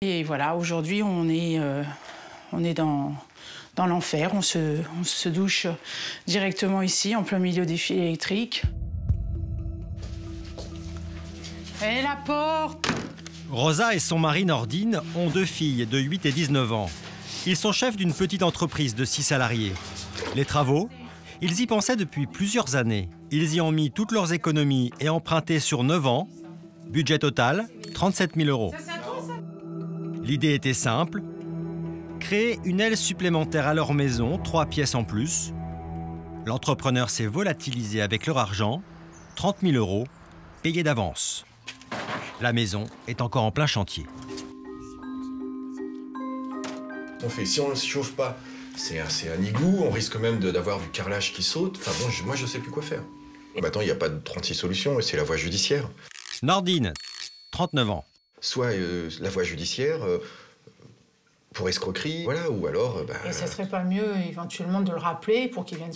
Et voilà, aujourd'hui, on est dans l'enfer. On se douche directement ici, en plein milieu des fils électriques. Et la porte! Rosa et son mari Nordine ont 2 filles de 8 et 19 ans. Ils sont chefs d'une petite entreprise de 6 salariés. Les travaux, ils y pensaient depuis plusieurs années. Ils y ont mis toutes leurs économies et emprunté sur 9 ans. Budget total, 37 000 €. L'idée était simple, créer une aile supplémentaire à leur maison, 3 pièces en plus. L'entrepreneur s'est volatilisé avec leur argent, 30 000 € payés d'avance. La maison est encore en plein chantier. Si on ne se chauffe pas, c'est un igloo, on risque même d'avoir du carrelage qui saute. Enfin bon, moi je sais plus quoi faire. Maintenant, il n'y a pas de 36 solutions, c'est la voie judiciaire. Nordine, 39 ans. Soit la voie judiciaire pour escroquerie, voilà, ou alors... Et ça serait pas mieux éventuellement de le rappeler pour qu'il vienne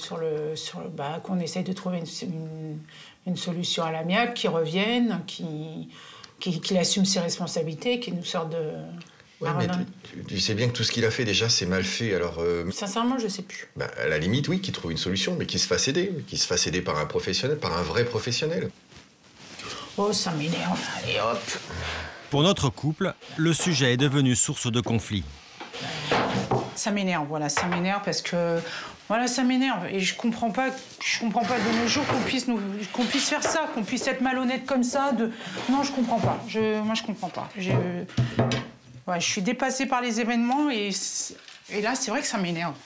qu'on essaye de trouver une solution à l'amiable, qu'il revienne, qu'il assume ses responsabilités, qu'il nous sorte de... Ouais, mais tu sais bien que tout ce qu'il a fait déjà, c'est mal fait, alors... Sincèrement, je sais plus. À la limite, oui, qu'il trouve une solution, mais qu'il se fasse aider par un professionnel, par un vrai professionnel. Oh, ça m'énerve, allez hop. Pour notre couple, le sujet est devenu source de conflit. Ça m'énerve, voilà, ça m'énerve parce que... Voilà, ça m'énerve. Et je comprends pas de nos jours qu'on puisse faire ça, qu'on puisse être malhonnête comme ça. Non, je comprends pas. Moi, je comprends pas. Ouais, je suis dépassée par les événements et là, c'est vrai que ça m'énerve.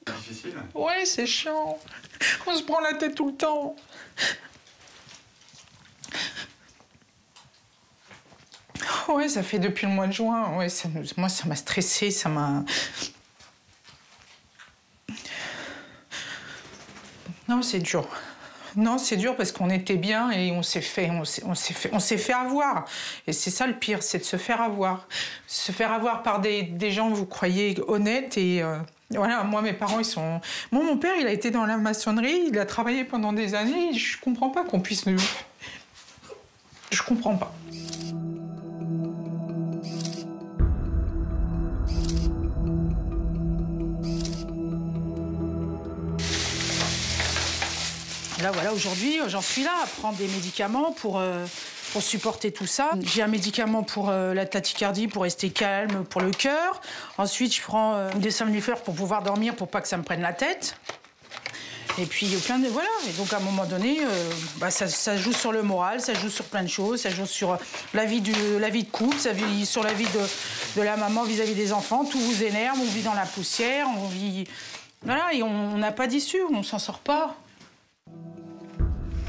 C'est difficile? Ouais, c'est chiant. On se prend la tête tout le temps. Ouais, ça fait depuis le mois de juin. Ouais, moi, ça m'a stressée, ça m'a... Non, c'est dur. Non, c'est dur parce qu'on était bien et on s'est fait avoir. Et c'est ça le pire, c'est de se faire avoir. Se faire avoir par des gens que vous croyez honnêtes et... Voilà, moi, mes parents, ils sont... Moi, mon père, il a été dans la maçonnerie, il a travaillé pendant des années. Je comprends pas qu'on puisse... Je comprends pas. Là, voilà, aujourd'hui, j'en suis là à prendre des médicaments pour supporter tout ça. J'ai un médicament pour la tachycardie, pour rester calme, pour le cœur. Ensuite, je prends des somnifères pour pouvoir dormir, pour pas que ça me prenne la tête. Et puis, plein de... Voilà. Et donc, à un moment donné, ça joue sur le moral, ça joue sur plein de choses, ça joue sur la vie de couple, ça joue sur la vie de la maman vis-à-vis des enfants. Tout vous énerve, on vit dans la poussière, on vit... Voilà, et on n'a pas d'issue, on s'en sort pas.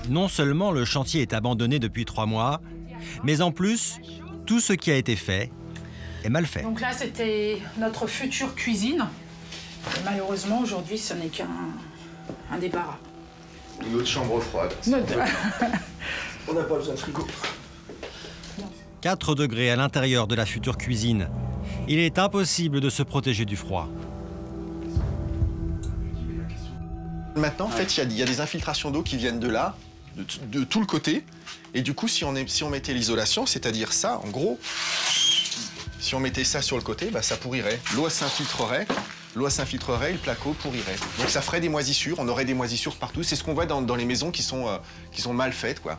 Non seulement le chantier est abandonné depuis 3 mois, mais en plus, tout ce qui a été fait est mal fait. Donc là, c'était notre future cuisine. Et malheureusement, aujourd'hui, ce n'est qu'un débarras. Une autre chambre froide. On n'a pas besoin de frigo. 4 degrés à l'intérieur de la future cuisine. Il est impossible de se protéger du froid. Maintenant, en fait, il y a des infiltrations d'eau qui viennent de là, de tout le côté. Et du coup, si on mettait l'isolation, c'est-à-dire ça, en gros, si on mettait ça sur le côté, ça pourrirait. L'eau s'infiltrerait, le placo pourrirait. Donc ça ferait des moisissures, on aurait des moisissures partout. C'est ce qu'on voit dans les maisons qui sont mal faites, quoi.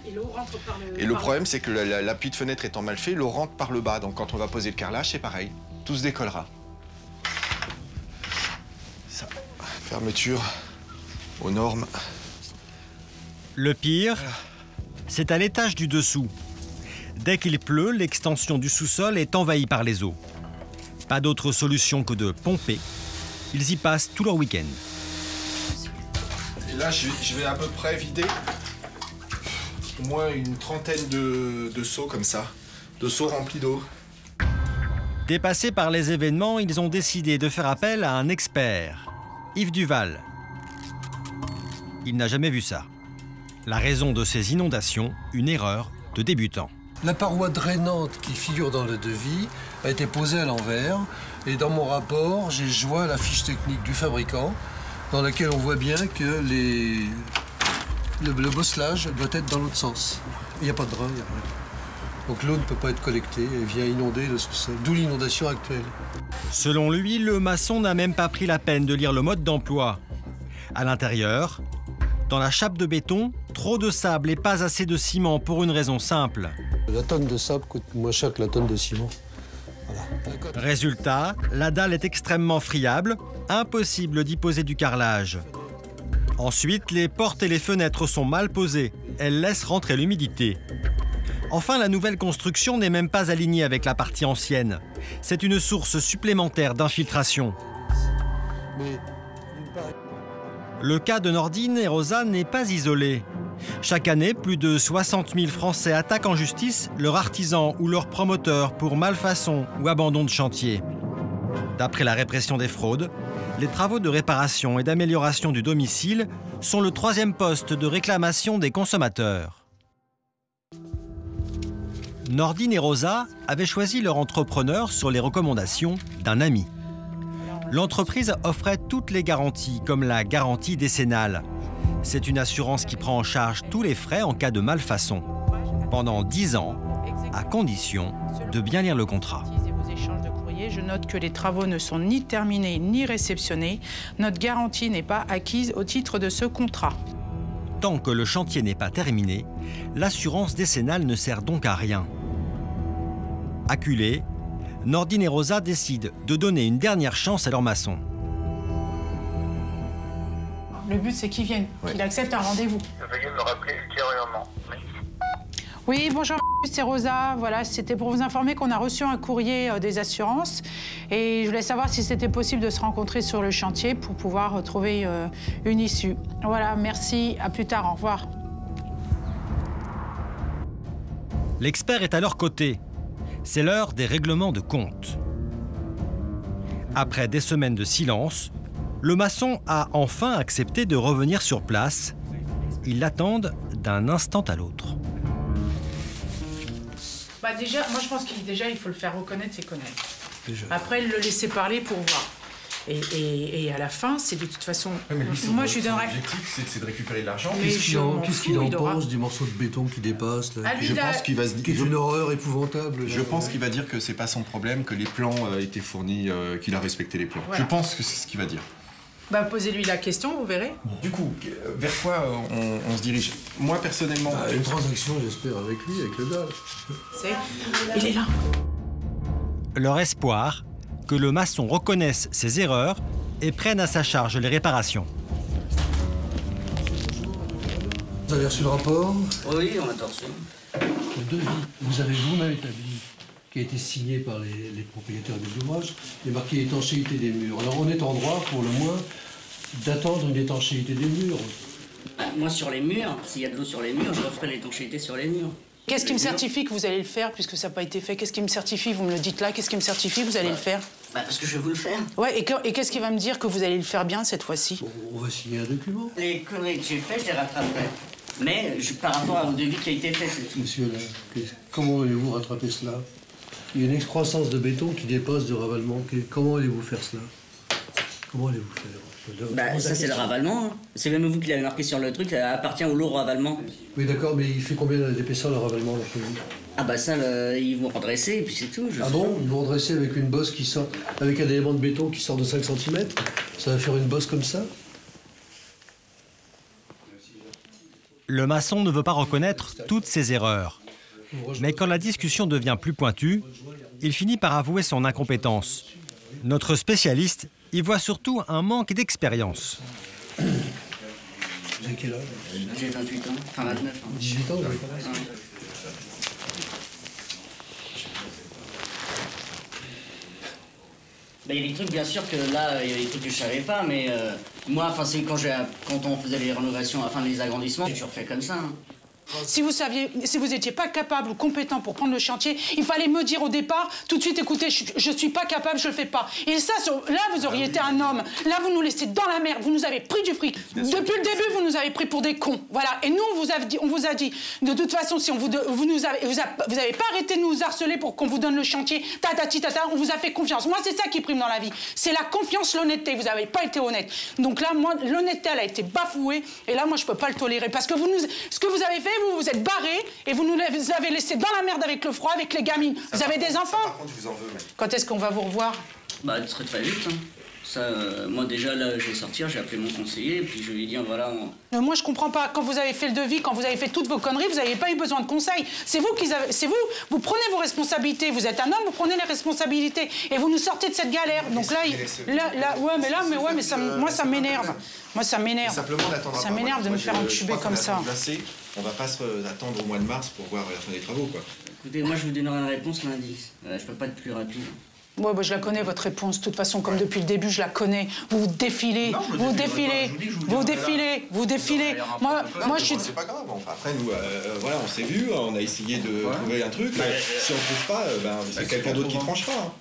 Et l'eau rentre par le... Et le problème, c'est que l'appui de fenêtre étant mal fait, l'eau rentre par le bas. Donc quand on va poser le carrelage, c'est pareil. Tout se décollera. Ça, fermeture aux normes. Le pire, c'est à l'étage du dessous. Dès qu'il pleut, l'extension du sous-sol est envahie par les eaux. Pas d'autre solution que de pomper. Ils y passent tout leur week-end. Et là, je vais à peu près vider au moins une trentaine de seaux comme ça, de seaux remplis d'eau. Dépassés par les événements, ils ont décidé de faire appel à un expert, Yves Duval. Il n'a jamais vu ça. La raison de ces inondations, une erreur de débutant. La paroi drainante qui figure dans le devis a été posée à l'envers. Et dans mon rapport, j'ai joint la fiche technique du fabricant, dans laquelle on voit bien que Le bosselage doit être dans l'autre sens. Il n'y a pas de drain, il n'y a rien. Donc l'eau ne peut pas être collectée et vient inonder le sous-sol, d'où l'inondation actuelle. Selon lui, le maçon n'a même pas pris la peine de lire le mode d'emploi. À l'intérieur, dans la chape de béton, trop de sable et pas assez de ciment pour une raison simple. La tonne de sable coûte moins cher que la tonne de ciment. Voilà. Résultat, la dalle est extrêmement friable, impossible d'y poser du carrelage. Ensuite, les portes et les fenêtres sont mal posées, elles laissent rentrer l'humidité. Enfin, la nouvelle construction n'est même pas alignée avec la partie ancienne. C'est une source supplémentaire d'infiltration. Le cas de Nordine et Rosa n'est pas isolé. Chaque année, plus de 60 000 Français attaquent en justice leur artisan ou leur promoteur pour malfaçon ou abandon de chantier. D'après la répression des fraudes, les travaux de réparation et d'amélioration du domicile sont le 3e poste de réclamation des consommateurs. Nordine et Rosa avaient choisi leur entrepreneur sur les recommandations d'un ami. L'entreprise offrait toutes les garanties, comme la garantie décennale. C'est une assurance qui prend en charge tous les frais en cas de malfaçon. Pendant 10 ans, à condition de bien lire le contrat. Je note que les travaux ne sont ni terminés ni réceptionnés. Notre garantie n'est pas acquise au titre de ce contrat. Tant que le chantier n'est pas terminé, l'assurance décennale ne sert donc à rien. Acculés, Nordine et Rosa décident de donner une dernière chance à leur maçon. Le but, c'est qu'il vienne, qu'il accepte un rendez-vous. Veuillez me rappeler ultérieurement. Oui, bonjour, c'est Rosa. Voilà, c'était pour vous informer qu'on a reçu un courrier des assurances. Et je voulais savoir si c'était possible de se rencontrer sur le chantier pour pouvoir trouver une issue. Voilà, merci. À plus tard, au revoir. L'expert est à leur côté. C'est l'heure des règlements de compte. Après des semaines de silence, le maçon a enfin accepté de revenir sur place. Ils l'attendent d'un instant à l'autre. Bah déjà, moi je pense qu'il faut le faire reconnaître ses conneries. Déjà. Après, le laisser parler pour voir. Et à la fin, c'est de toute façon... Ouais, mais lui, moi, je lui donnerais... L'objectif, c'est de récupérer de l'argent. Mais Qu'est-ce qu'il en pense du morceau de béton qui dépasse là, Ah, lui, Je pense qu'il va se qui est dire. une horreur épouvantable. Je pense qu'il va dire que c'est pas son problème, que les plans étaient fournis, qu'il a respecté les plans. Voilà. Je pense que c'est ce qu'il va dire. Bah, posez-lui la question, vous verrez. Du coup, vers quoi on se dirige? Moi, personnellement... Une transaction, j'espère, avec lui, avec le gars. Il est là. Leur espoir, que le maçon reconnaisse ses erreurs et prenne à sa charge les réparations. Vous avez reçu le rapport? Oui, on a reçu. Le devis, vous avez vous-même établi, qui a été signé par les propriétaires de l'ouvrage, il est marqué étanchéité des murs. Alors on est en droit, pour le moins, d'attendre une étanchéité des murs. Moi, sur les murs, s'il y a de l'eau sur les murs, je referai l'étanchéité sur les murs. Qu'est-ce qui me certifie que vous allez le faire, puisque ça n'a pas été fait? Qu'est-ce qui me certifie? Vous me le dites là. Qu'est-ce qui me certifie que vous allez le faire? Bah, parce que je vais vous le faire. Ouais, et qu'est-ce qui va me dire que vous allez le faire bien cette fois-ci? On va signer un document. Les conneries que j'ai faites, je les rattraperai. Mais par rapport au devis qui a été fait, c'est tout. Monsieur, là, comment allez-vous rattraper cela? Il y a une excroissance de béton qui dépasse de ravalement. Comment allez-vous faire cela? Comment allez-vous faire? Bah, ça, c'est le ravalement. Hein. C'est même vous qui l'avez marqué sur le truc, ça appartient au lourd ravalement. Oui, d'accord, mais il fait combien d'épaisseur le ravalement, d'après vous? Ah bah ça, ils vont redresser et puis c'est tout. Ah bon? Ils vont redresser avec une bosse qui sort, avec un élément de béton qui sort de 5 cm? Ça va faire une bosse comme ça? Le maçon ne veut pas reconnaître toutes ses erreurs. Mais quand la discussion devient plus pointue, il finit par avouer son incompétence. Notre spécialiste y voit surtout un manque d'expérience. Vous avez quel âge? J'ai 28 ans, enfin 29 ans. 18 ans, vous avez Bah, il y a des trucs, bien sûr, que là, il y a des trucs que je savais pas, mais moi, enfin, c'est quand on faisait les rénovations, enfin les agrandissements, j'ai toujours fait comme ça. Hein. Si vous n'étiez pas capable ou compétent pour prendre le chantier, il fallait me dire au départ, tout de suite, écoutez, je suis pas capable, je le fais pas. Et ça, là, vous auriez été un homme. Là, vous nous laissez dans la merde, vous nous avez pris du fric. Depuis le début, vous nous avez pris pour des cons. Voilà. Et nous, on vous a dit, de toute façon, si vous avez pas arrêté de nous harceler pour qu'on vous donne le chantier, on vous a fait confiance. Moi, c'est ça qui prime dans la vie. C'est la confiance, l'honnêteté. Vous n'avez pas été honnête. Donc là, moi, l'honnêteté, elle a été bafouée. Et là, moi, je peux pas le tolérer. Parce que ce que vous avez fait, vous vous êtes barrés et vous nous avez laissé dans la merde avec le froid, avec les gamines. Vous avez des enfants? Par contre, je vous en veux, Quand est-ce qu'on va vous revoir? Bah, très très vite. Hein. Ça, moi déjà là, je vais sortir, j'ai appelé mon conseiller, puis je lui ai dit voilà. Moi, je comprends pas. Quand vous avez fait le devis, quand vous avez fait toutes vos conneries, vous n'avez pas eu besoin de conseils. C'est vous vous prenez vos responsabilités. Vous êtes un homme, vous prenez les responsabilités et vous nous sortez de cette galère. Donc moi, ça m'énerve. Moi, ça m'énerve. Simplement, on attendra. Ça m'énerve de me faire entuber comme ça. On va pas attendre au mois de mars pour voir la fin des travaux, quoi. Écoutez, moi, je vous donnerai une réponse lundi. Je peux pas être plus rapide. Ouais, bah, je la connais, votre réponse. De toute façon, comme depuis le début, je la connais. Vous défilez, vous défilez. Moi, je suis... C'est pas grave. Enfin, après, nous, voilà, on s'est vu, on a essayé de trouver un truc. Si on trouve pas, c'est quelqu'un d'autre qui tranchera.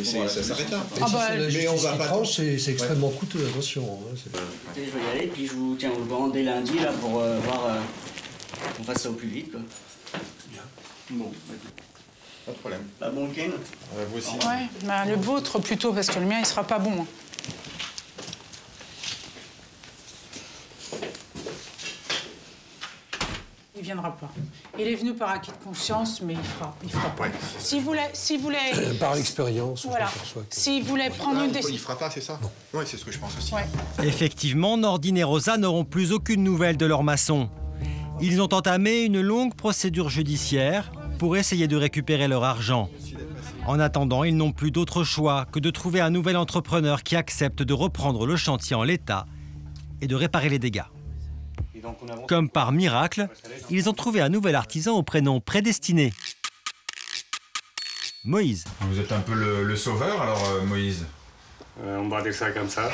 Ça s'arrête là. Mais on va pas trancher, c'est extrêmement coûteux, attention. Je vais y aller, puis je vous tiens au courant dès lundi, là, pour voir qu'on fasse ça au plus vite, quoi. Bon, pas de problème. Bon week-end. Vous aussi. Ouais, bah, le vôtre plutôt, parce que le mien, il sera pas bon. Il viendra pas. Il est venu par acquis de conscience, mais il fera pas. Ouais, s'il voulait... Par l'expérience, voilà. S'il voulait prendre une décision... Il fera pas, c'est ça? Oui, c'est ce que je pense aussi. Ouais. Effectivement, Nordine et Rosa n'auront plus aucune nouvelle de leur maçon. Ils ont entamé une longue procédure judiciaire pour essayer de récupérer leur argent. En attendant, ils n'ont plus d'autre choix que de trouver un nouvel entrepreneur qui accepte de reprendre le chantier en l'état et de réparer les dégâts. Comme par miracle, ils ont trouvé un nouvel artisan au prénom prédestiné. Moïse. Vous êtes un peu le sauveur alors, Moïse? On va dire ça comme ça.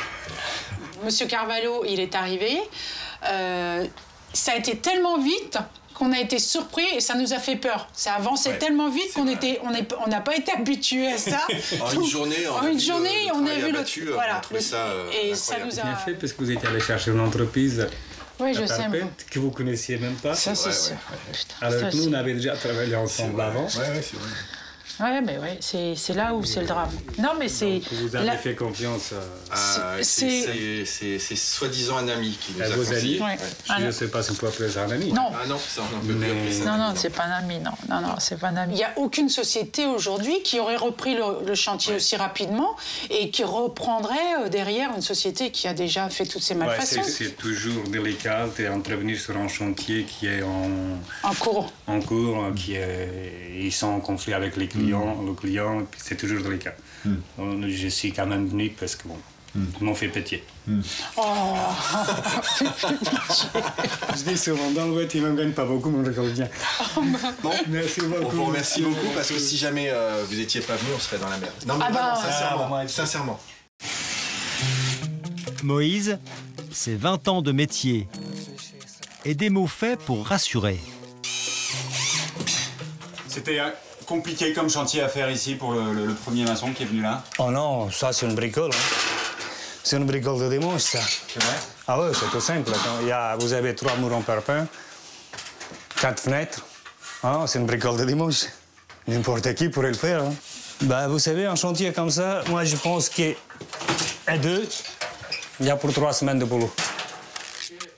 Monsieur Carvalho, il est arrivé. Ça a été tellement vite qu'on a été surpris et ça nous a fait peur. Ça avançait tellement vite qu'on n'a pas été habitués à ça. En une journée, on a vu le... Voilà. Et ça nous a... Bien fait parce que vous étiez allé chercher une entreprise que vous connaissiez même pas. Ça, c'est sûr. Alors que nous, on avait déjà travaillé ensemble avant. Ouais, c'est vrai. Ouais, mais ouais, c'est là où c'est le drame. Non, mais c'est... Vous avez fait confiance à... C'est soi-disant un ami qui nous a vos amis. Ouais. Je ne sais pas si on peut appeler ça un ami. Non. Ah non, ça, on peut plus appeler ça. Non, c'est pas un ami, non, c'est pas un ami. Il n'y a aucune société aujourd'hui qui aurait repris le chantier aussi rapidement et qui reprendrait derrière une société qui a déjà fait toutes ces malfaçons. C'est toujours délicat d'intervenir sur un chantier qui est en cours, ils sont en conflit avec les clients. Le client, c'est toujours délicat. Je suis quand même venu parce que ils m'ont fait pitié. Oh, je dis souvent, dans le web, il ne me gagne pas beaucoup, mais on rigole bien. Bon, merci beaucoup. On vous remercie beaucoup parce que si jamais vous n'étiez pas venu, on serait dans la merde. Non, mais vraiment, sincèrement. Moïse, c'est 20 ans de métier et des mots faits pour rassurer. C'était compliqué comme chantier à faire ici pour le premier maçon qui est venu là? Oh non, ça c'est une bricole. C'est une bricole de dimanche, ça. C'est vrai? Ah ouais, c'est tout simple. Vous avez 3 murs en parpaing, 4 fenêtres. C'est une bricole de dimanche. N'importe qui pourrait le faire. Vous savez, un chantier comme ça, moi je pense qu'à 2, il y a pour 3 semaines de boulot.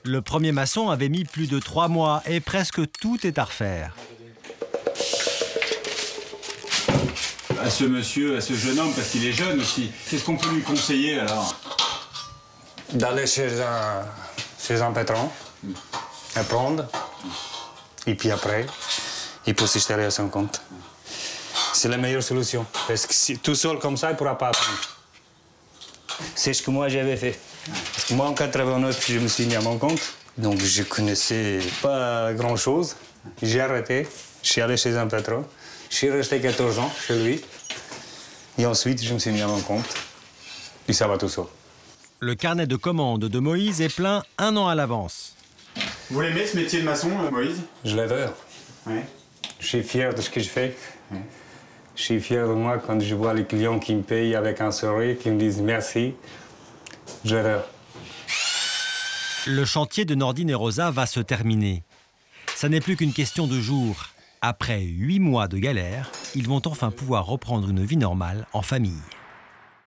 Le premier maçon avait mis plus de 3 mois et presque tout est à refaire. À ce monsieur, à ce jeune homme, parce qu'il est jeune aussi, qu'est-ce qu'on peut lui conseiller alors? D'aller chez un patron, apprendre, et puis après, il peut s'installer à son compte. C'est la meilleure solution, parce que tout seul comme ça, il ne pourra pas apprendre. C'est ce que moi j'avais fait. Parce que moi, en 89, je me suis mis à mon compte, donc je connaissais pas grand-chose. J'ai arrêté, je suis allé chez un patron. Je suis resté 14 ans chez lui. Et ensuite, je me suis mis à mon compte. Et ça va tout seul. Le carnet de commandes de Moïse est plein 1 an à l'avance. Vous l'aimez ce métier de maçon, Moïse? Je l'adore. Ouais. Je suis fier de ce que je fais. Ouais. Je suis fier de moi quand je vois les clients qui me payent avec un sourire, qui me disent merci. Je l'adore. Le chantier de Nordine et Rosa va se terminer. Ça n'est plus qu'une question de jours. Après 8 mois de galère, ils vont enfin pouvoir reprendre une vie normale en famille.